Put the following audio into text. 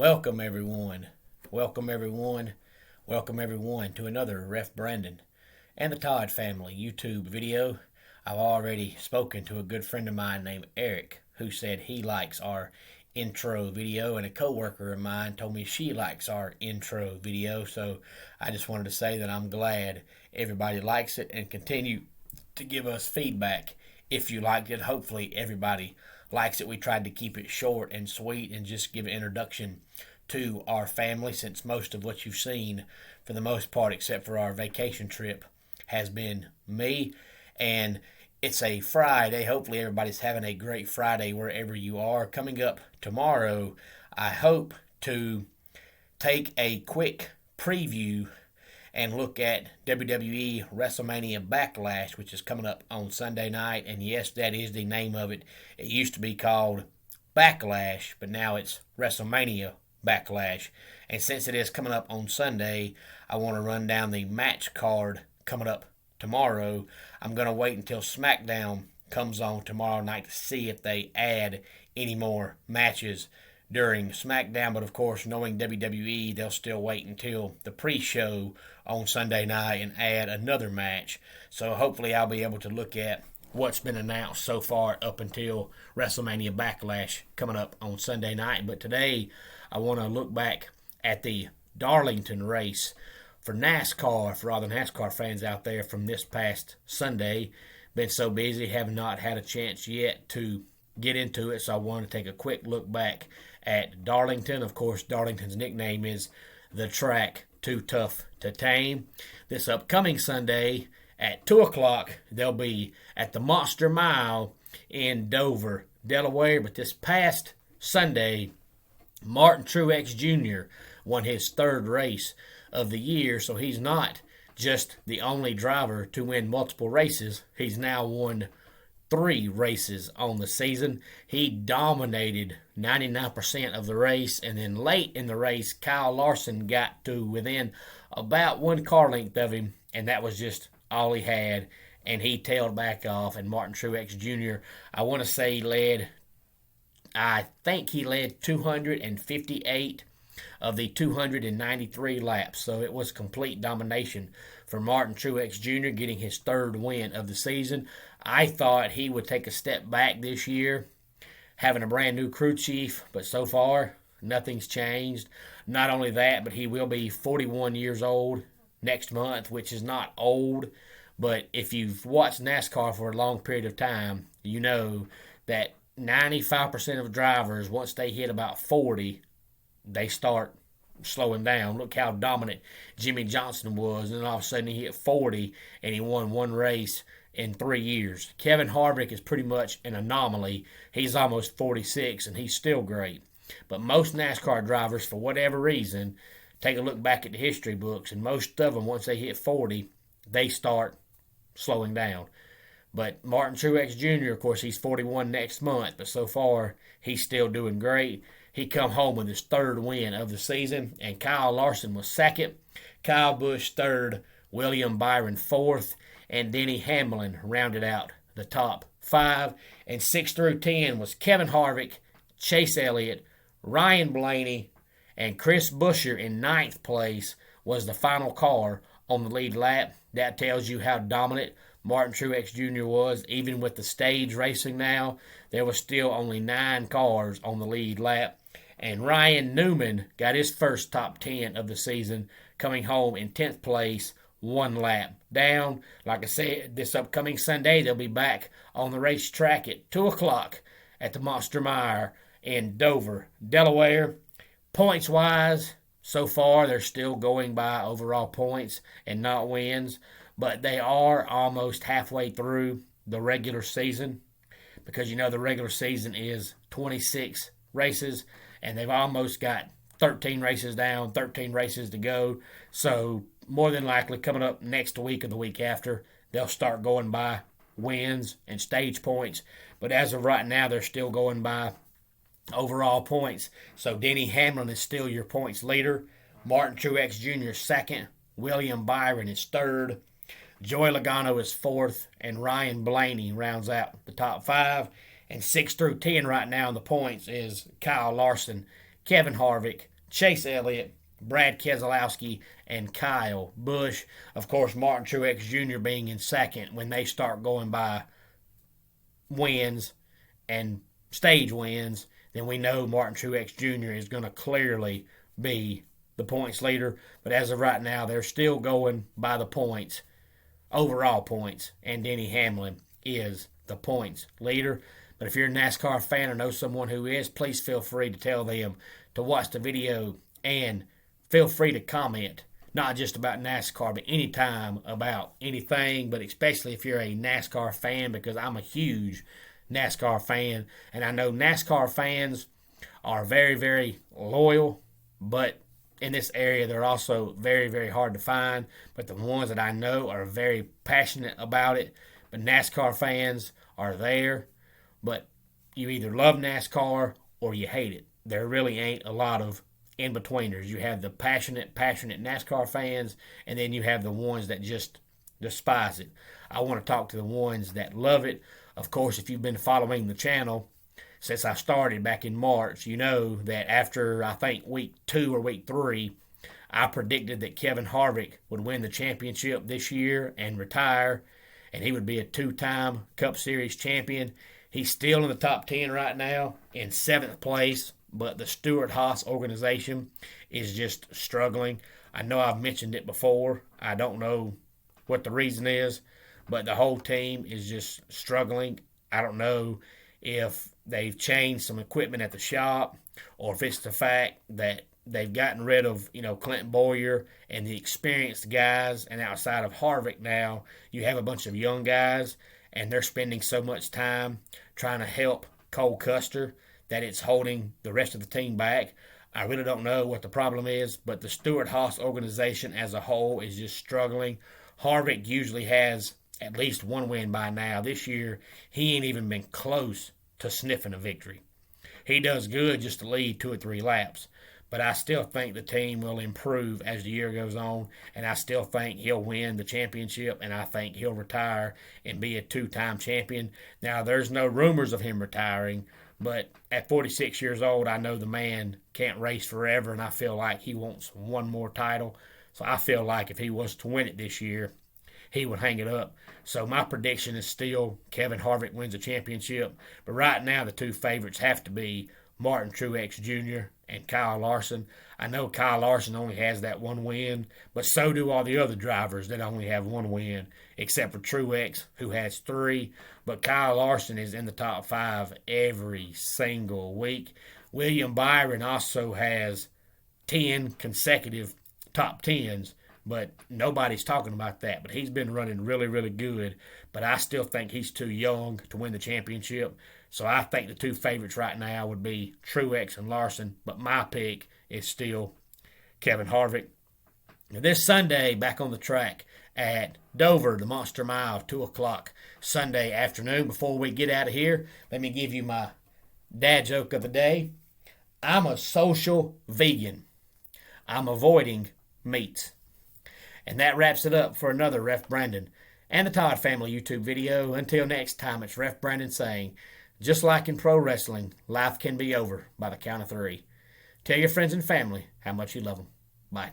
Welcome everyone. Welcome everyone. Welcome everyone to another Ref Brandon and the Todd family YouTube video. I've already spoken to a good friend of mine named Eric who said he likes our intro video, and a coworker of mine told me she likes our intro video. So I just wanted to say that I'm glad everybody likes it and continue to give us feedback if you liked it. Hopefully everybody likes it. We tried to keep it short and sweet and just give an introduction to our family, since most of what you've seen, for the most part, except for our vacation trip, has been me. And it's a Friday. Hopefully everybody's having a great Friday wherever you are. Coming up tomorrow, I hope to take a quick preview and look at WWE WrestleMania Backlash, which is coming up on Sunday night. And yes, that is the name of it. It used to be called Backlash, but now it's WrestleMania Backlash. And since it is coming up on Sunday, I want to run down the match card coming up tomorrow. I'm going to wait until SmackDown comes on tomorrow night to see if they add any more matches during SmackDown. But of course, knowing WWE, they'll still wait until the pre-show on Sunday night and add another match. So hopefully I'll be able to look at what's been announced so far up until WrestleMania Backlash coming up on Sunday night. But today I want to look back at the Darlington race for NASCAR, for all the NASCAR fans out there, from this past Sunday. Been so busy, have not had a chance yet to get into it, so I want to take a quick look back at Darlington. Of course, Darlington's nickname is the track Too Tough to Tame. This upcoming Sunday at 2 o'clock, they'll be at the Monster Mile in Dover, Delaware. But this past Sunday, Martin Truex Jr. won his third race of the year, so he's not just the only driver to win multiple races. He's now won 3 races on the season. He dominated 99% of the race, and then late in the race, Kyle Larson got to within about 1 car length of him, and that was just all he had, and he tailed back off. And Martin Truex Jr., I want to say I think he led 258 of the 293 laps. So it was complete domination for Martin Truex Jr., getting his third win of the season. I thought he would take a step back this year, having a brand new crew chief, but so far nothing's changed. Not only that, but he will be 41 years old next month, which is not old, but if you've watched NASCAR for a long period of time, you know that 95% of drivers, once they hit about 40, they start slowing down. Look how dominant Jimmy Johnson was, and all of a sudden he hit 40 and he won 1 race in 3 years. Kevin Harvick is pretty much an anomaly. He's almost 46 and he's still great. But most NASCAR drivers, for whatever reason, take a look back at the history books, and most of them, once they hit 40, they start slowing down. But Martin Truex Jr., of course, he's 41 next month, but so far he's still doing great. He come home with his third win of the season, and Kyle Larson was second, Kyle Busch third, William Byron fourth, and Denny Hamlin rounded out the top 5. And 6 through 10 was Kevin Harvick, Chase Elliott, Ryan Blaney, and Chris Buescher in 9th place was the final car on the lead lap. That tells you how dominant Martin Truex Jr. was. Even with the stage racing now, there was still only 9 cars on the lead lap. And Ryan Newman got his first top 10 of the season, coming home in 10th place, 1 lap down. Like I said, this upcoming Sunday, they'll be back on the racetrack at 2 o'clock at the Monster Mile in Dover, Delaware. Points-wise, so far, they're still going by overall points and not wins, but they are almost halfway through the regular season, because you know the regular season is 26 races, and they've almost got 13 races down, 13 races to go. So more than likely, coming up next week or the week after, they'll start going by wins and stage points. But as of right now, they're still going by overall points. So Denny Hamlin is still your points leader. Martin Truex Jr. is second. William Byron is third. Joey Logano is fourth. And Ryan Blaney rounds out the top 5. And 6 through 10 right now in the points is Kyle Larson, Kevin Harvick, Chase Elliott, Brad Keselowski, and Kyle Busch. Of course, Martin Truex Jr. being in second when they start going by wins and stage wins, then we know Martin Truex Jr. is going to clearly be the points leader. But as of right now, they're still going by the points, overall points, and Denny Hamlin is the points leader. But if you're a NASCAR fan or know someone who is, please feel free to tell them to watch the video and feel free to comment, not just about NASCAR, but anytime about anything, but especially if you're a NASCAR fan, because I'm a huge NASCAR fan, and I know NASCAR fans are very, very loyal, but in this area they're also very, very hard to find. But the ones that I know are very passionate about it. But NASCAR fans are there, but you either love NASCAR or you hate it. There really ain't a lot of in-betweeners. You have the passionate NASCAR fans, and then you have the ones that just despise it. I want to talk to the ones that love it. Of course, if you've been following the channel since I started back in March, you know that after, I think, week 2 or week 3, I predicted that Kevin Harvick would win the championship this year and retire, and he would be a 2-time Cup Series champion. He's still in the top 10 right now, in 7th place, but the Stewart-Haas organization is just struggling. I know I've mentioned it before. I don't know what the reason is, but the whole team is just struggling. I don't know if they've changed some equipment at the shop or if it's the fact that they've gotten rid of, Clinton Boyer and the experienced guys, and outside of Harvick now, you have a bunch of young guys, and they're spending so much time trying to help Cole Custer that it's holding the rest of the team back. I really don't know what the problem is, but the Stewart-Haas organization as a whole is just struggling. Harvick usually has at least one win by now. This year, he ain't even been close to sniffing a victory. He does good just to lead 2 or 3 laps, but I still think the team will improve as the year goes on, and I still think he'll win the championship, and I think he'll retire and be a 2-time champion. Now, there's no rumors of him retiring, but at 46 years old, I know the man can't race forever, and I feel like he wants one more title. So I feel like if he was to win it this year, he would hang it up. So my prediction is still Kevin Harvick wins the championship. But right now, the 2 favorites have to be Martin Truex Jr. and Kyle Larson. I know Kyle Larson only has that 1 win, but so do all the other drivers that only have 1 win, except for Truex, who has 3. But Kyle Larson is in the top 5 every single week. William Byron also has 10 consecutive top 10s, but nobody's talking about that. But he's been running really, really good. But I still think he's too young to win the championship. So I think the 2 favorites right now would be Truex and Larson. But my pick is still Kevin Harvick. Now this Sunday, back on the track at Dover, the Monster Mile, 2 o'clock Sunday afternoon. Before we get out of here, let me give you my dad joke of the day. I'm a social vegan. I'm avoiding meats. And that wraps it up for another Ref Brandon and the Todd Family YouTube video. Until next time, it's Ref Brandon saying, just like in pro wrestling, life can be over by the count of 3. Tell your friends and family how much you love them. Bye.